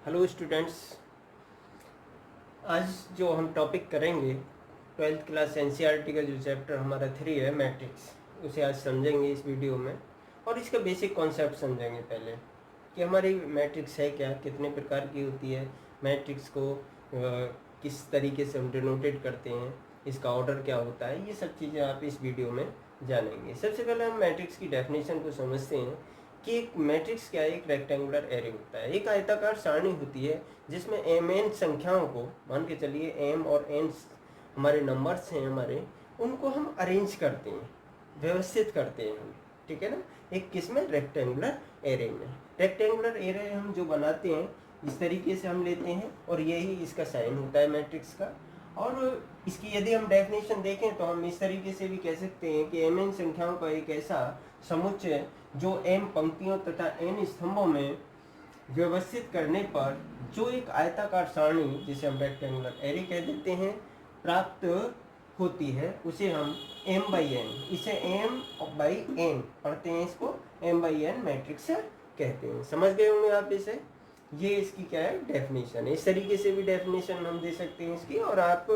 Hello students, आज जो हम टॉपिक करेंगे 12th क्लास एनसीईआरटी का जो चैप्टर हमारा 3 है मैट्रिक्स, उसे आज समझेंगे इस वीडियो में। और इसका बेसिक कॉन्सेप्ट समझेंगे पहले कि हमारी मैट्रिक्स है क्या, कितने प्रकार की होती है, मैट्रिक्स को किस तरीके से हम डिनोटेट करते हैं, इसका ऑर्डर क्या होता है, ये सब चीज़ें आप इस वीडियो में जानेंगे। सबसे पहले हम मैट्रिक्स की डेफिनेशन को समझते हैं कि एक मैट्रिक्स क्या है। एक रेक्टेंगुलर एरे होता है, एक आयताकार सारणी होती है जिसमें एम एन संख्याओं को, मान के चलिए एम और एन हमारे नंबर्स हैं हमारे, उनको हम अरेंज करते हैं, व्यवस्थित करते हैं हम, ठीक है ना। एक किस में, रेक्टेंगुलर एरे में। रेक्टेंगुलर एरे हम जो बनाते हैं इस तरीके से हम लेते हैं और यही इसका साइन होता है मैट्रिक्स का। और इसकी यदि हम डेफिनेशन देखें तो हम इस तरीके से भी कह सकते हैं कि एम एन संख्याओं का एक ऐसा समुच्चय जो एम पंक्तियों तथा एन स्तंभों में व्यवस्थित करने पर जो एक आयताकार सारणी, जिसे हम रेक्टेंगुलर एरे कह देते हैं, प्राप्त होती है, उसे हम एम बाई एन, इसे एम बाई एन पढ़ते हैं, इसको एम बाई एन मैट्रिक्स कहते हैं। समझ गए होंगे आप इसे। ये इसकी क्या है, डेफिनेशन है। इस तरीके से भी डेफिनेशन हम दे सकते हैं इसकी। और आप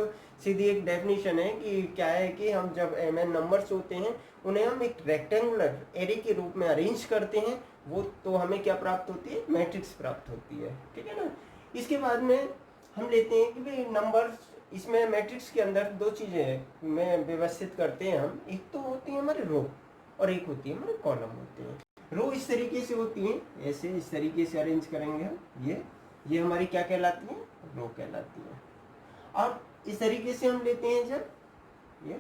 सीधी एक डेफिनेशन है कि क्या है कि हम जब एम एन नंबर्स होते हैं उन्हें हम एक रेक्टेंगुलर एरे के रूप में अरेंज करते हैं, वो तो हमें क्या प्राप्त होती है, मैट्रिक्स प्राप्त होती है, ठीक है ना। इसके बाद में हम लेते हैं कि भाई नंबर्स, इसमें मैट्रिक्स के अंदर दो चीज़ें में व्यवस्थित करते हैं हम। एक तो होती है हमारे रो और एक होती है हमारे कॉलम होते हैं। रो इस तरीके से होती है, ऐसे इस तरीके से अरेंज करेंगे हम, ये हमारी क्या कहलाती है, रो कहलाती है। और इस तरीके से हम लेते हैं जब ये,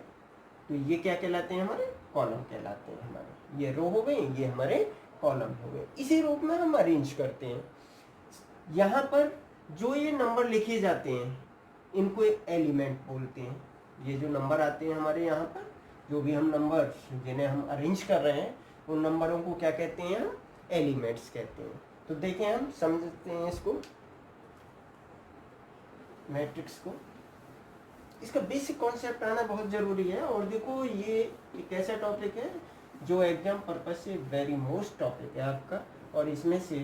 तो ये क्या कहलाते हैं, हमारे कॉलम कहलाते हैं। हमारे ये रो हो गए, ये हमारे कॉलम हो गए। इसी रूप में हम अरेंज करते हैं। यहाँ पर जो ये नंबर लिखे जाते हैं इनको एलिमेंट बोलते हैं। ये जो नंबर आते हैं हमारे यहाँ पर, जो भी हम नंबर जिन्हें हम अरेंज कर रहे हैं, उन नंबरों को क्या कहते हैं, हम एलिमेंट्स कहते हैं। तो देखें, हम समझते हैं इसको, मैट्रिक्स को। इसका बेसिक कॉन्सेप्ट आना बहुत ज़रूरी है। और देखो, ये एक ऐसा टॉपिक है जो एग्जाम पर्पज से वेरी मोस्ट टॉपिक है आपका, और इसमें से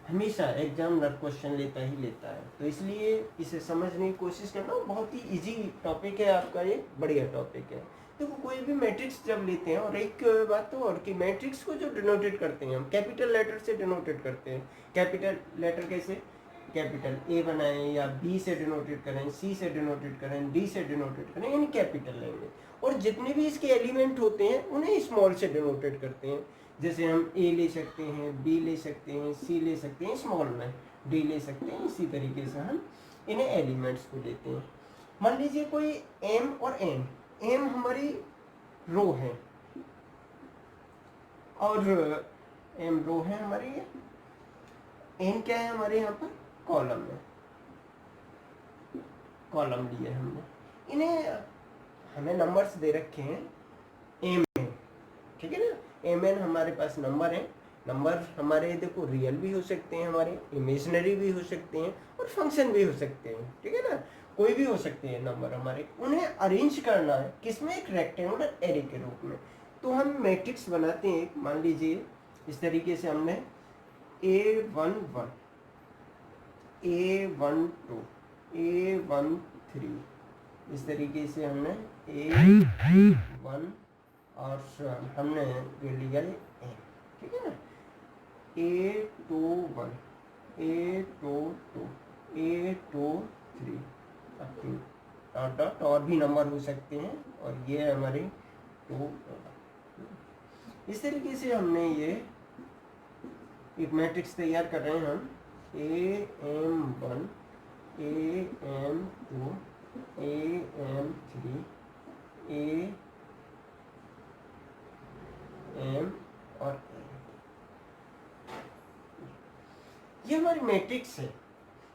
हमेशा एग्जामिनर क्वेश्चन लेता ही लेता है। तो इसलिए इसे समझने की कोशिश करना, बहुत ही इजी टॉपिक है आपका, ये बढ़िया टॉपिक है। देखो, कोई भी मैट्रिक्स जब लेते हैं, और एक बात तो और कि मैट्रिक्स को जो डिनोटेट करते हैं हम कैपिटल लेटर से डिनोटेट करते हैं। कैपिटल लेटर कैसे, कैपिटल ए बनाएं या बी से डिनोटेट करें, सी से डिनोटेट करें, डी से डिनोटेट करें, यानी कैपिटल लेंगे। और जितने भी इसके एलिमेंट होते हैं उन्हें स्मॉल से डिनोटेट करते हैं। जैसे हम ए ले सकते हैं, बी ले सकते हैं, सी ले सकते हैं स्मॉल में, डी ले सकते हैं। इसी तरीके से हम इन्हें एलिमेंट्स को लेते हैं। मान लीजिए कोई एम और एन, एम हमारी रो है और एम रो है हमारी, एन क्या है हमारे यहाँ पर, कॉलम है, कॉलम लिए हमने। इन्हें हमें नंबर्स दे रखे हैं एम एन, ठीक है ना। एम एन हमारे पास नंबर है। नंबर हमारे देखो रियल भी हो सकते हैं, हमारे इमेजिनरी भी हो सकते हैं, और फंक्शन भी हो सकते हैं, ठीक है ना। कोई भी हो सकते हैं नंबर हमारे। उन्हें अरेंज करना है किसमें, एक रेक्टेंगुलर एरे के रूप में। तो हम मैट्रिक्स बनाते हैं। मान लीजिए इस तरीके से हमने A11, A12, A13, इस तरीके से हमने A1 और हमने लिया ए, ठीक है ना। A21, A22, A23, dot dot, और भी नंबर हो सकते हैं। और ये हमारे 2, इस तरीके से हमने ये एक मैट्रिक्स तैयार कर रहे हैं हम। AM1, AM2, AM3, AM और ये हमारी मैट्रिक्स है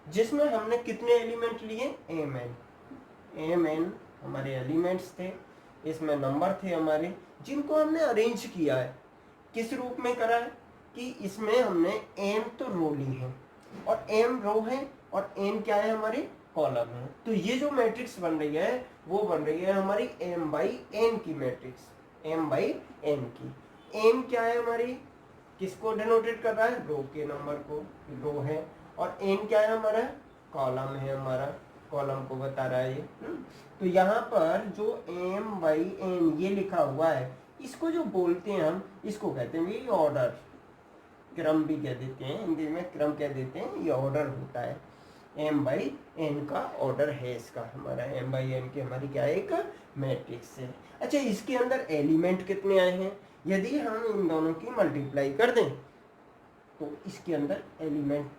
जिसमें हमने कितने एलिमेंट लिए, एम एन हमारे एलिमेंट्स थे। इसमें नंबर थे हमारे जिनको हमने अरेंज किया है। किस रूप में करा है कि इसमें हमने एम तो रो ली है और एम रो है और एन क्या है, हमारी कॉलम है। तो ये जो मैट्रिक्स बन रही है वो बन रही है हमारी एम बाई एन की मैट्रिक्स, एम बाई एन की। एम क्या है हमारी, किसको डिनोटेट कर रहा है, रो के नंबर को, रो है। और एन क्या है हमारा, कॉलम है हमारा, कॉलम को बता रहा है ये। तो यहाँ पर जो एम बाई एन ये लिखा हुआ है, इसको जो बोलते हैं हम, इसको कहते हैं ये ऑर्डर, क्रम भी कह देते हैं, हिंदी में क्रम कह देते हैं, ये ऑर्डर होता है। एम बाई एन का ऑर्डर है इसका, हमारा एम बाई एन की हमारी क्या है, एक मैट्रिक्स है। अच्छा, इसके अंदर एलिमेंट कितने आए हैं, यदि हम इन दोनों की मल्टीप्लाई कर दें तो इसके अंदर एलिमेंट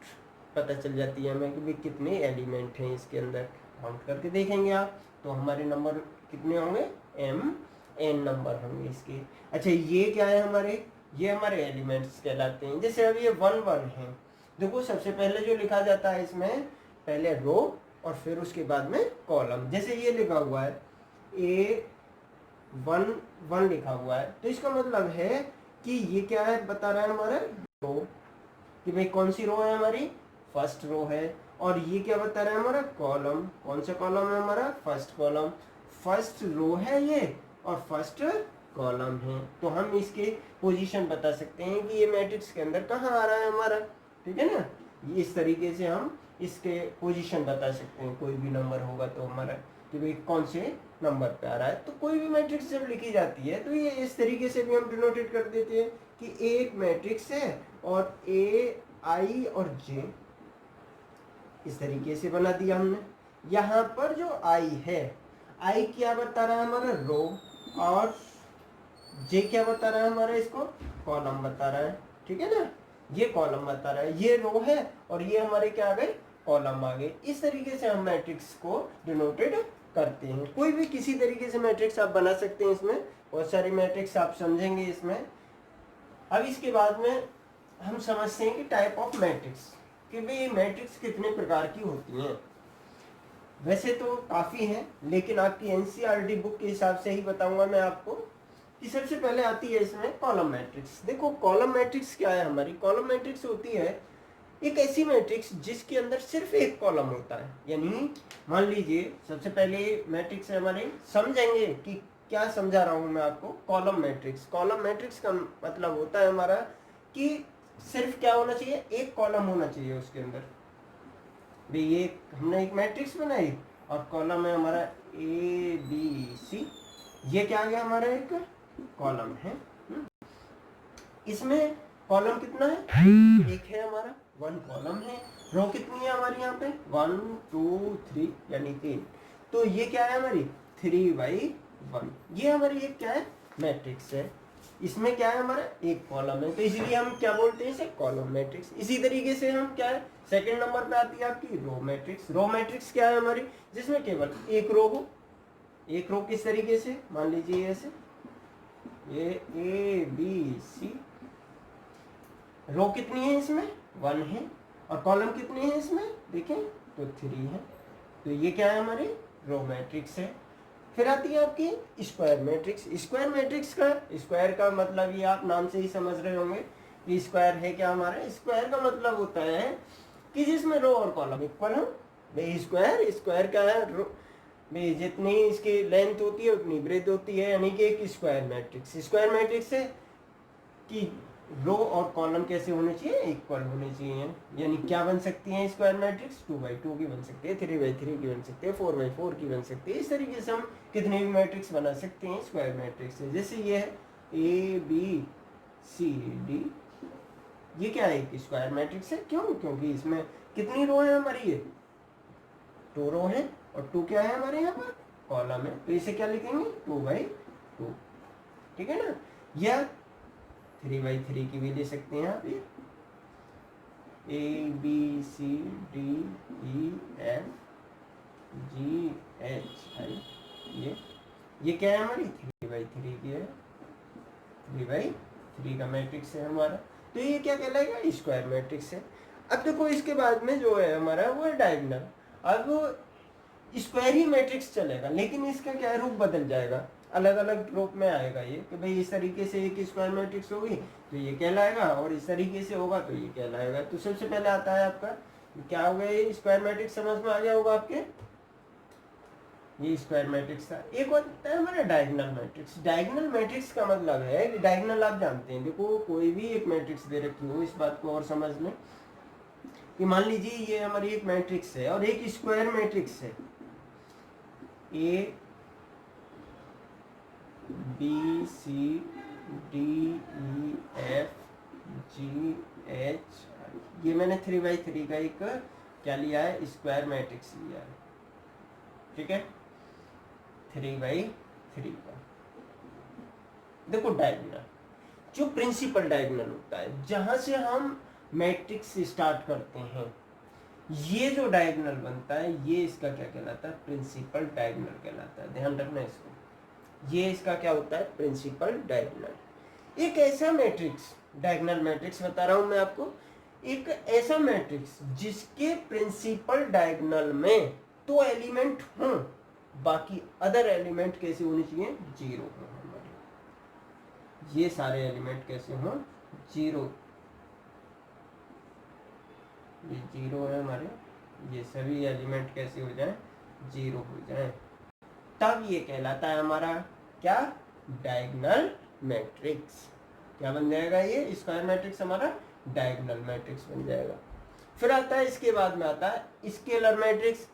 पता चल जाती है हमें कि भाई कितने एलिमेंट हैं इसके अंदर। काउंट करके देखेंगे आप तो हमारे नंबर कितने होंगे, एम एन नंबर होंगे इसके। अच्छा, ये क्या है हमारे, ये हमारे एलिमेंट्स कहलाते हैं। जैसे अब ये 1 1 है, देखो सबसे पहले जो लिखा जाता है इसमें, पहले रो और फिर उसके बाद में कॉलम। जैसे ये लिखा हुआ है A11 लिखा हुआ है, तो इसका मतलब है कि ये क्या है, बता रहा है हमारा रो, कि भाई कौन सी रो है हमारी, फर्स्ट रो है। और ये क्या बता रहा है हमारा, कॉलम, कौन सा कॉलम है हमारा, फर्स्ट कॉलम, फर्स्ट रो है ये और फर्स्ट कॉलम है। तो हम इसके पोजीशन बता सकते हैं कि ये मैट्रिक्स के अंदर कहाँ आ रहा है हमारा, ठीक है ना। इस तरीके से हम इसके पोजीशन बता सकते हैं, कोई भी नंबर होगा तो हमारा, कि भाई कौन से नंबर पे आ रहा है। तो कोई भी मैट्रिक्स जब लिखी जाती है तो ये इस तरीके से भी हम डिनोटेट कर देते हैं कि एक मैट्रिक्स है और ए आई और जे, इस तरीके से बना दिया हमने। यहाँ पर जो आई है, आई क्या बता रहा है हमारा, रो, और जे क्या बता रहा है हमारा, इसको कॉलम बता रहा है, ठीक है ना। ये कॉलम बता रहा है, ये रो है और ये हमारे क्या आ गए, कॉलम आ गए। इस तरीके से हम मैट्रिक्स को डिनोटेड करते हैं। कोई भी किसी तरीके से मैट्रिक्स आप बना सकते हैं, इसमें बहुत सारी मैट्रिक्स आप समझेंगे इसमें। अब इसके बाद में हम समझते हैं कि टाइप ऑफ मैट्रिक्स, कि भाई मैट्रिक्स कितने प्रकार की होती हैं। वैसे तो काफ़ी हैं, लेकिन आपकी एनसीईआरटी बुक के हिसाब से ही बताऊंगा मैं आपको कि सबसे पहले आती है इसमें कॉलम मैट्रिक्स। देखो कॉलम मैट्रिक्स क्या है हमारी, कॉलम मैट्रिक्स होती है एक ऐसी मैट्रिक्स जिसके अंदर सिर्फ एक कॉलम होता है। यानी मान लीजिए सबसे पहले मैट्रिक्स है हमारे, समझेंगे कि क्या समझा रहा हूँ मैं आपको। कॉलम मैट्रिक्स, कॉलम मैट्रिक्स का मतलब होता है हमारा कि सिर्फ क्या होना चाहिए, एक कॉलम होना चाहिए उसके अंदर। भाई ये हमने एक मैट्रिक्स बनाई और कॉलम है हमारा ए बी सी, ये क्या आ गया हमारा, एक कॉलम है। इसमें कॉलम कितना है, एक है हमारा, 1 कॉलम है। रो कितनी है हमारी यहाँ पे, 1 2 3 यानी 3। तो ये क्या है हमारी 3/1, ये हमारी एक क्या है, मैट्रिक्स है। इसमें क्या है हमारा, एक कॉलम है, तो इसलिए हम क्या बोलते हैं इसे, कॉलम मैट्रिक्स। इसी तरीके से हम क्या है, सेकंड नंबर पे आती है आपकी रो मैट्रिक्स। रो मैट्रिक्स क्या है हमारी, जिसमें केवल एक रो हो। एक रो किस तरीके से, मान लीजिए ऐसे, ये ए बी सी, रो कितनी है इसमें, 1 है, और कॉलम कितने हैं इसमें, देखें तो 3 है। तो ये क्या है हमारी रो मैट्रिक्स है। फिर आती है आपकी स्क्वायर मैट्रिक्स। स्क्वायर मैट्रिक्स का, स्क्वायर का मतलब ये आप नाम से ही समझ रहे होंगे कि स्क्वायर है क्या हमारा। स्क्वायर का मतलब होता है कि जिसमें रो और कॉलम इक्वल हो। भाई स्क्वायर, स्क्वायर क्या है, रो भाई जितनी इसकी लेंथ होती है उतनी ब्रेथ होती है, यानी कि एक स्क्वायर मैट्रिक्स। स्क्वायर मैट्रिक्स है कि रो और कॉलम कैसे होने चाहिए, इक्वल होने चाहिए। यानी क्या बन सकती है स्क्वायर मैट्रिक्स, 2/2 की बन सकती है, 3/3 की बन सकती है, 4/4 की बन सकती है। इस तरीके से हम कितने भी मैट्रिक्स बना सकते हैं स्क्वायर मैट्रिक्स से। जैसे ये है ए बी सी डी, ये क्या है, एक स्क्वायर मैट्रिक्स है। क्यों, क्योंकि इसमें कितनी रो है हमारी, ये 2 रो है और 2 क्या है हमारे यहाँ पर, कॉलम है। तो इसे क्या लिखेंगे, 2/2, ठीक है ना। या 3/3 की भी ले सकते हैं आप, ये A B C D E F G H I, ये क्या है हमारी 3/3 की है, 3/3 का मैट्रिक्स है हमारा। तो ये क्या कहलाएगा, स्क्वायर मैट्रिक्स है। अब देखो इसके बाद में जो है हमारा वो है डायगोनल। अब स्क्वायर ही मैट्रिक्स चलेगा, लेकिन इसका क्या रूप बदल जाएगा, अलग अलग रूप में आएगा ये, कि भाई इस तरीके से एक स्क्वायर मैट्रिक्स होगी तो ये कहलाएगा, और इस तरीके से होगा तो ये कहलाएगा। तो सबसे पहले आता है आपका क्या हो गया, ये स्क्वायर मैट्रिक्स समझ में आ गया होगा आपके, ये स्क्वायर मैट्रिक्स था। एक होता है हमारा डायगोनल मैट्रिक्स। डायगोनल मैट्रिक्स का मतलब है कि डायगोनल आप जानते हैं, देखो कोई भी एक मैट्रिक्स दे रखी हो, इस बात को और समझ लें कि मान लीजिए ये हमारी एक मैट्रिक्स है और एक स्क्वायर मैट्रिक्स है, A B C D E F G H, ये मैंने 3x3 का एक क्या लिया है, स्क्वायर मैट्रिक्स लिया है, ठीक है, 3x3 का। देखो डायगोनल, जो प्रिंसिपल डायगोनल होता है, जहां से हम मैट्रिक्स स्टार्ट करते हैं, ये जो डायगोनल बनता है ये इसका क्या कहलाता है, प्रिंसिपल डायगोनल कहलाता है। ध्यान रखना इसको, ये इसका क्या होता है, प्रिंसिपल डायगोनल। एक ऐसा मैट्रिक्स, डायगोनल मैट्रिक्स बता रहा हूं मैं आपको, एक ऐसा मैट्रिक्स जिसके प्रिंसिपल डायगोनल में तो एलिमेंट हों, बाकी अदर एलिमेंट कैसे होने चाहिए, जीरो हों हमारे, ये सारे एलिमेंट कैसे हों, जीरो, ये जीरो है हमारे, ये सभी एलिमेंट कैसे हो जाएं, जीरो हो जाएं, तब ये कहलाता है हमारा क्या, डायगोनल मैट्रिक्स। क्या बन जाएगा, ये स्क्वायर मैट्रिक्स हमारा डायगोनल मैट्रिक्स बन जाएगा। फिर आता है, इसके बाद में आता है स्केलर मैट्रिक्स।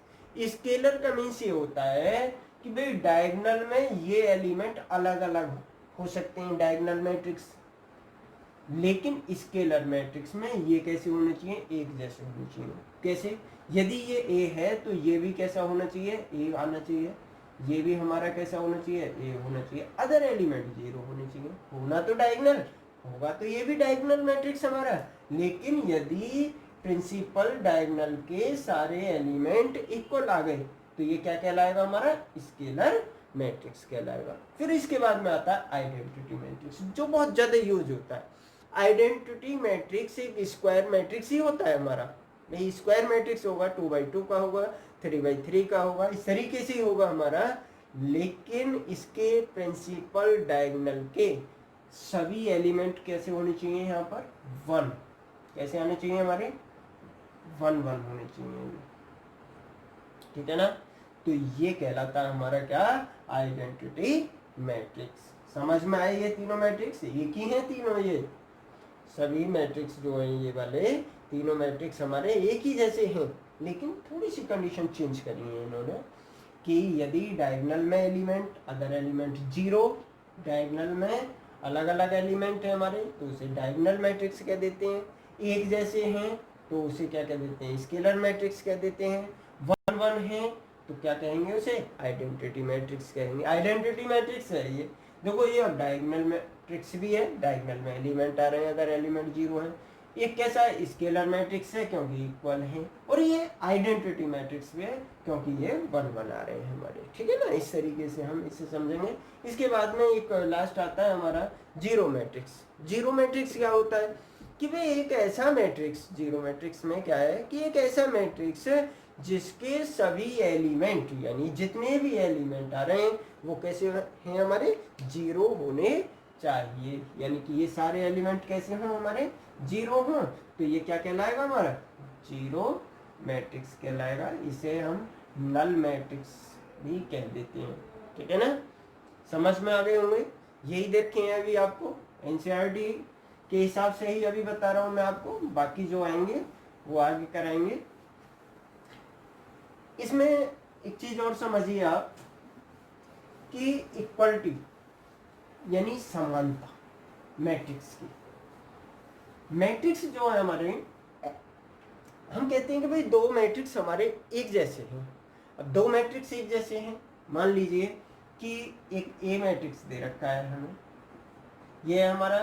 स्केलर का मीन्स ये होता है कि भाई डायगोनल में ये एलिमेंट अलग अलग हो सकते हैं डायगोनल मैट्रिक्स, लेकिन स्केलर मैट्रिक्स में ये कैसे होने चाहिए, एक जैसे होने चाहिए। कैसे, यदि ये A है तो ये भी कैसा होना चाहिए, A आना चाहिए, ये भी हमारा कैसा होना चाहिए, A होना चाहिए, अदर एलिमेंट जीरो होने चाहिए। होना तो डायगोनल होगा तो ये भी डायगोनल मैट्रिक्स हमारा, लेकिन यदि प्रिंसिपल डायगोनल के सारे एलिमेंट इक्वल आ गए तो ये क्या कहलाएगा, हमारा स्केलर मैट्रिक्स कहलाएगा। फिर इसके बाद में आता है आइडेंटिटी मैट्रिक्स, जो बहुत ज्यादा यूज होता है। आइडेंटिटी मैट्रिक्स एक स्क्वायर मैट्रिक्स ही होता है हमारा, नहीं स्क्वायर मैट्रिक्स होगा, 2x2 का होगा, 3x3 का होगा, इस तरीके से ही होगा हमारा, लेकिन इसके प्रिंसिपल डायगोनल के सभी एलिमेंट कैसे होने चाहिए, यहाँ पर 1 कैसे आने चाहिए हमारे, 1 1 होने चाहिए, ठीक है ना। तो ये कहलाता है हमारा क्या, आइडेंटिटी मैट्रिक्स। समझ में आए, ये तीनों मैट्रिक्स एक ही हैं, तीनों ये सभी मैट्रिक्स जो हैं, ये वाले तीनों मैट्रिक्स हमारे एक ही जैसे हैं, लेकिन थोड़ी सी कंडीशन चेंज करी है इन्होंने, कि यदि डायगोनल में element, other element zero, diagonal में अलग अलग एलिमेंट है हमारे तो उसे डायगोनल मैट्रिक्स कह देते हैं, एक जैसे हैं तो उसे क्या कह देते हैं, स्केलर मैट्रिक्स कह देते हैं, 1 1 है तो क्या कहेंगे, उसे आइडेंटिटी मैट्रिक्स कहेंगे। आइडेंटिटी मैट्रिक्स है ये, देखो ये अब डायगोनल मैट्रिक्स भी है, डायगोनल में एलिमेंट आ रहे हैं, अदर एलिमेंट जीरो है। ये कैसा है, स्केलर मैट्रिक्स है क्योंकि इक्वल है, और ये आइडेंटिटी मैट्रिक्स भी है क्योंकि ये 1 1 आ रहे हैं हमारे, ठीक है ना। इस तरीके से हम इसे समझेंगे। इसके बाद में एक लास्ट आता है हमारा जीरो मैट्रिक्स। जीरो मैट्रिक्स क्या होता है कि भाई एक ऐसा मैट्रिक्स, जीरो मैट्रिक्स में क्या है कि एक ऐसा मैट्रिक्स जिसके सभी एलिमेंट, यानी जितने भी एलिमेंट आ रहे हैं वो कैसे हैं हमारे, जीरो होने चाहिए, यानी कि ये सारे एलिमेंट कैसे हों हमारे, जीरो हों, तो ये क्या कहलाएगा हमारा, जीरो मैट्रिक्स कहलाएगा। इसे हम नल मैट्रिक्स भी कह देते हैं, ठीक है ना। समझ में आ गए होंगे, यही देखे हैं अभी आपको, एनसीईआरटी के हिसाब से ही अभी बता रहा हूं मैं आपको, बाकी जो आएंगे वो आगे कराएंगे। इसमें एक चीज और समझिए आप कि इक्वलिटी यानी समानता मैट्रिक्स की, मैट्रिक्स जो है हमारे, हम कहते हैं कि भाई दो मैट्रिक्स हमारे एक जैसे हैं। अब दो मैट्रिक्स एक जैसे हैं, मान लीजिए कि एक ए मैट्रिक्स दे रखा है हमें, ये है हमारा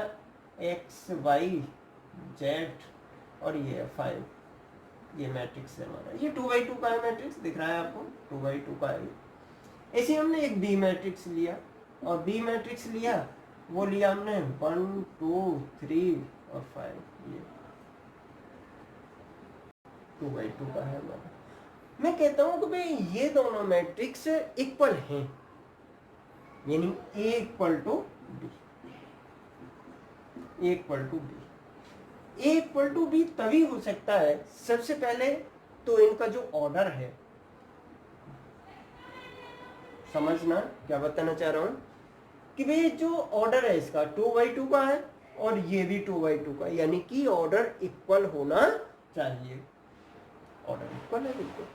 एक्स वाई जेड और ये है 5, ये मैट्रिक्स है हमारा, ये 2x2 का है मैट्रिक्स, दिख रहा है आपको 2x2 का है। ऐसे हमने एक बी मैट्रिक्स लिया, और बी मैट्रिक्स लिया वो लिया हमने 1 2 3 और 5, ये 2x2 का है हमारा। मैं कहता हूं कि भाई ये दोनों मैट्रिक्स इक्वल हैं, यानी A equal to B, A equal to B. A equal to B तभी हो सकता है, सबसे पहले तो इनका जो ऑर्डर है, समझना क्या बताना चाह रहा हूं कि भाई जो ऑर्डर है इसका 2x2 का है और ये भी 2x2 का, यानी कि ऑर्डर इक्वल होना चाहिए। ऑर्डर इक्वल है बिल्कुल।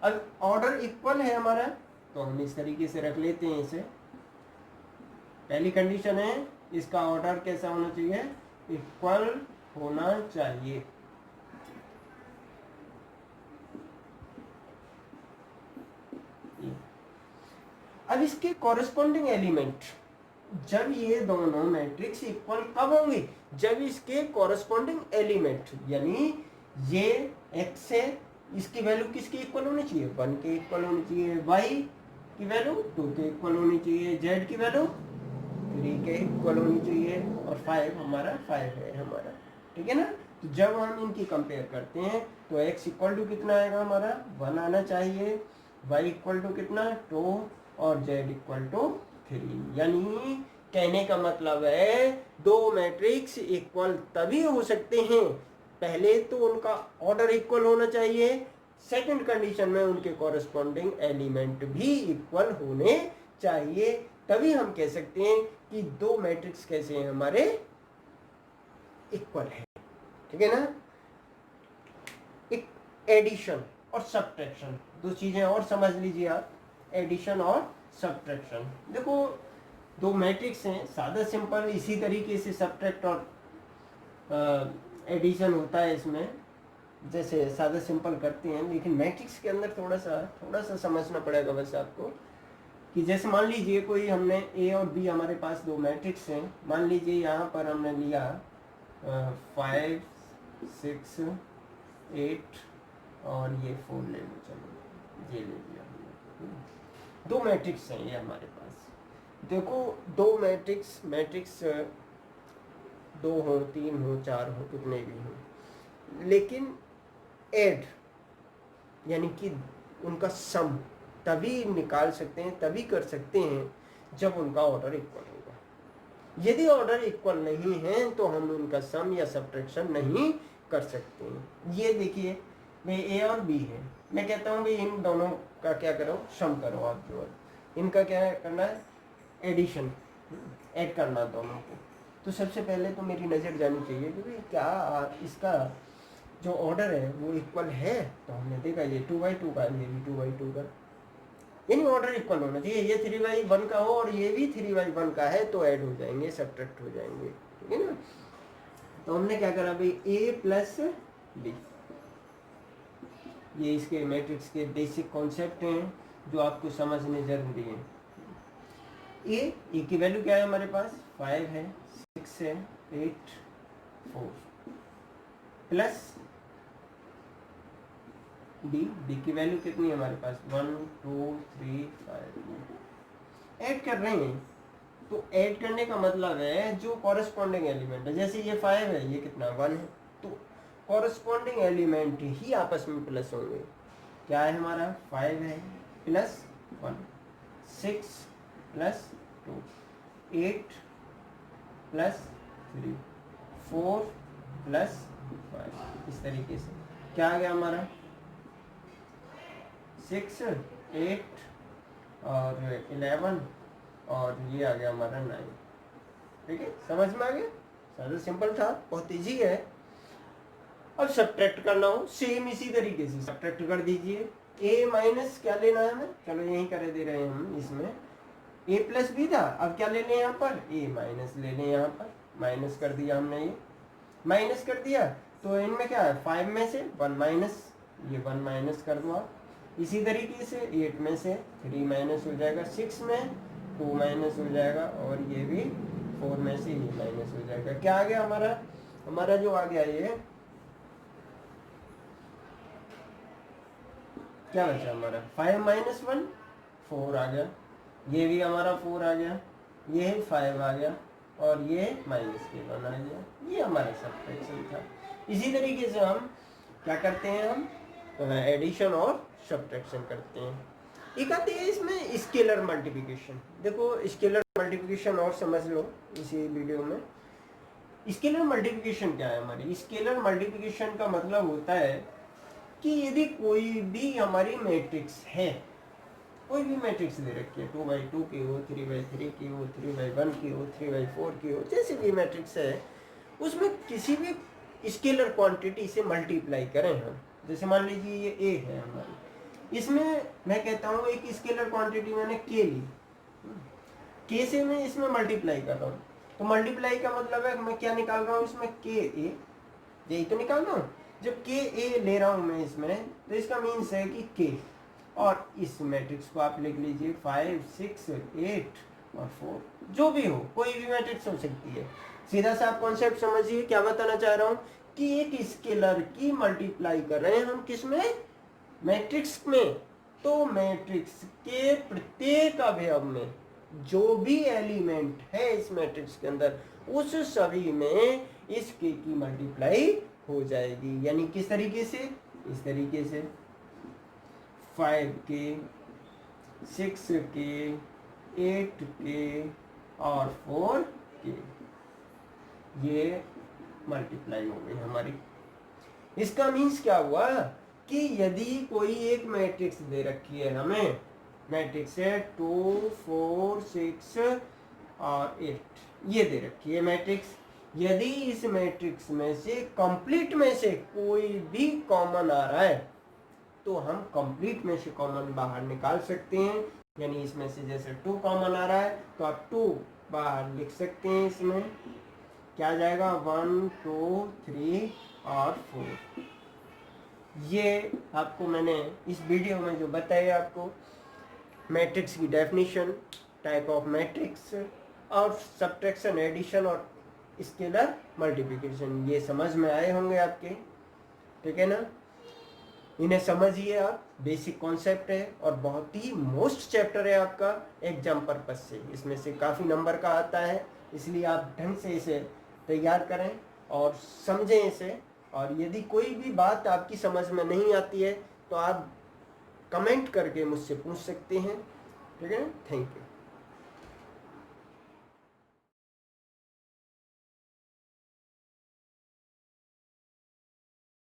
अब ऑर्डर इक्वल है हमारा, तो हम इस तरीके से रख लेते हैं इसे। पहली कंडीशन है इसका ऑर्डर कैसा होना चाहिए, इक्वल होना चाहिए। अब इसके कॉरेस्पॉन्डिंग एलिमेंट, जब ये दोनों मैट्रिक्स इक्वल कब होंगे, जब इसके कॉरेस्पॉन्डिंग एलिमेंट यानी ये x है, इसकी वैल्यू किसकी इक्वल होनी चाहिए, 1 के इक्वल होनी चाहिए, y की वैल्यू 2 के इक्वल होनी चाहिए, z की वैल्यू 3 के इक्वल होनी चाहिए, और 5 हमारा 5 है हमारा, ठीक है ना। तो जब हम इनकी कंपेयर करते हैं तो x इक्वल टू कितना आएगा हमारा 1 आना चाहिए, y इक्वल टू कितना 2 और z इक्वल टू 3। यानी कहने का मतलब है दो मैट्रिक्स इक्वल तभी हो सकते हैं, पहले तो उनका ऑर्डर इक्वल होना चाहिए, सेकंड कंडीशन में उनके कॉरेस्पॉन्डिंग एलिमेंट भी इक्वल होने चाहिए, तभी हम कह सकते हैं कि दो मैट्रिक्स कैसे हैं हमारे इक्वल है, ठीक है ना। एक एडिशन और सब्ट्रैक्शन, दो चीजें और समझ लीजिए आप, एडिशन और सब्ट्रैक्शन। देखो दो मैट्रिक्स हैं, सादा सिंपल इसी तरीके से सब्ट्रैक्ट और एडिशन होता है इसमें, जैसे सादा सिंपल करते हैं, लेकिन मैट्रिक्स के अंदर थोड़ा सा समझना पड़ेगा बस आपको। कि जैसे मान लीजिए कोई हमने ए और बी, हमारे पास दो मैट्रिक्स हैं, मान लीजिए यहाँ पर हमने लिया 5 6 8 और ये 4 ले लो, चलो ये ले लिया हमने, दो मैट्रिक्स हैं ये हमारे पास। देखो दो मैट्रिक्स 2 हो 3 हो 4 हो कितने भी हो, लेकिन ऐड यानी कि उनका सम तभी निकाल सकते हैं, तभी कर सकते हैं जब उनका ऑर्डर इक्वल होगा। यदि ऑर्डर इक्वल नहीं है तो हम उनका सम या सब्ट्रैक्शन नहीं कर सकते हैं। ये देखिए भाई ए और बी है, मैं कहता हूँ भाई इन दोनों का क्या करो, सम करो आप, जो इनका क्या करना है, एडिशन, ऐड करना दोनों को। तो सबसे पहले तो मेरी नज़र जानी चाहिए कि भाई क्या इसका जो ऑर्डर है वो इक्वल है। तो हमने देखा ये 2/2 का, ये भी 2/2 का, यानी ऑर्डर इक्वल होना चाहिए। ये 3/1 का हो और ये भी 3/1 का है तो ऐड हो जाएंगे, सब्ट्रैक्ट हो जाएंगे, ठीक है ना। तो हमने क्या करा भाई, ए प्लस बी, ये इसके मैट्रिक्स के बेसिक कॉन्सेप्ट हैं जो आपको समझने जरूरी है। ए की वैल्यू क्या है हमारे पास, 5 है, 6 है, 8 4 प्लस बी की वैल्यू कितनी है हमारे पास, 1 2 3 5। ऐड कर रहे हैं तो ऐड करने का मतलब है जो कॉरेस्पॉन्डिंग एलिमेंट है, जैसे ये 5 है, ये कितना 1 है, तो कॉरेस्पॉन्डिंग एलिमेंट ही आपस में प्लस होंगे। क्या है हमारा, 5 है प्लस 1, 6 प्लस 2, 8 प्लस 3, 4 प्लस 5। इस तरीके से क्या आ गया हमारा, 6 8 और 11 और ये आ गया हमारा 9। ठीक है, समझ में आ गया, ज़्यादा सिंपल था, बहुत ईजी है। अब सब्ट्रैक्ट करना हो सेम इसी तरीके से सब्ट्रैक्ट कर दीजिए। ए माइनस क्या लेना है हमें, चलो यही कर दे रहे हैं हम, इसमें ए प्लस बी था, अब क्या ले लें यहाँ पर, ए माइनस ले लें, यहाँ पर माइनस कर दिया हमने, ये माइनस कर दिया। तो इनमें क्या है, 5 में से 1 माइनस, ये 1 माइनस कर दो आप। इसी तरीके से 8 में से 3 माइनस हो जाएगा, 6 में 2 माइनस हो जाएगा, और ये भी 4 में से ये माइनस हो जाएगा। क्या आ गया हमारा जो आ गया ये क्या बचा हमारा, 5 माइनस 1 4 आ गया, ये भी हमारा 4 आ गया, ये 5 आ गया, और ये माइनस के 1 आ गया। ये हमारा सब्ट्रैक्शन था। इसी तरीके से हम क्या करते हैं, हम एडिशन और सब्ट्रैक्शन करते हैं। एक आती है इसमें स्केलर मल्टीप्लिकेशन। देखो स्केलर मल्टीप्लिकेशन और समझ लो इसी वीडियो में। स्केलर मल्टीप्लिकेशन क्या है हमारी, स्केलर मल्टीप्लिकेशन का मतलब होता है कि यदि कोई भी हमारी मैट्रिक्स है, कोई भी मैट्रिक्स दे रखी है, 2/2 की हो, 3/3 की हो, 3/1 की हो, 3/4 की हो, जैसे भी मैट्रिक्स है, उसमें किसी भी स्केलर क्वांटिटी से मल्टीप्लाई करें हम, जैसे मान लीजिए ये ए है हमारी, इसमें मैं कहता हूँ एक स्केलर क्वांटिटी मैंने के ली, के से मैं इसमें मल्टीप्लाई कर रहा हूँ, तो मल्टीप्लाई का मतलब है मैं क्या निकाल रहा हूँ इसमें, के ए, यही तो निकाल रहा हूँ। जब के ए ले रहा हूँ मैं इसमें, तो इसका मीन्स है कि के, और इस मैट्रिक्स को आप लिख लीजिए 5 6 8 और 4, जो भी हो, कोई भी मैट्रिक्स हो सकती है। सीधा सा आप कॉन्सेप्ट समझिए, क्या बताना चाह रहा हूँ कि एक स्केलर की मल्टीप्लाई कर रहे हैं हम किसमें, मैट्रिक्स में। तो मैट्रिक्स के प्रत्येक अवयव में जो भी एलिमेंट है इस मैट्रिक्स के अंदर, उस सभी में इस के की मल्टीप्लाई हो जाएगी। यानी किस तरीके से, इस तरीके से 5 के 6 के 8 के और 4 के, ये मल्टीप्लाई हो गई हमारी। इसका मीन्स क्या हुआ कि यदि कोई एक मैट्रिक्स दे रखी है हमें, मैट्रिक्स है 2 4 6 और 8, ये दे रखी है मैट्रिक्स। यदि इस मैट्रिक्स में से कंप्लीट में से कोई भी कॉमन आ रहा है, तो हम कंप्लीट में से कॉमन बाहर निकाल सकते हैं। यानी इसमें से जैसे 2 कॉमन आ रहा है, तो आप 2 बाहर लिख सकते हैं। इसमें क्या आ जाएगा, 1 2 3 और 4। ये आपको मैंने इस वीडियो में जो बताया, आपको मैट्रिक्स की डेफिनेशन, टाइप ऑफ मैट्रिक्स और सब्ट्रैक्शन, एडिशन और स्केलर मल्टीप्लिकेशन, ये समझ में आए होंगे आपके, ठीक है ना। इन्हें समझिए आप, बेसिक कॉन्सेप्ट है और बहुत ही मोस्ट चैप्टर है आपका एग्जाम पर्पस से। इसमें से काफ़ी नंबर का आता है, इसलिए आप ढंग से इसे तैयार करें और समझें इसे। और यदि कोई भी बात आपकी समझ में नहीं आती है, तो आप कमेंट करके मुझसे पूछ सकते हैं, ठीक है। Thank you.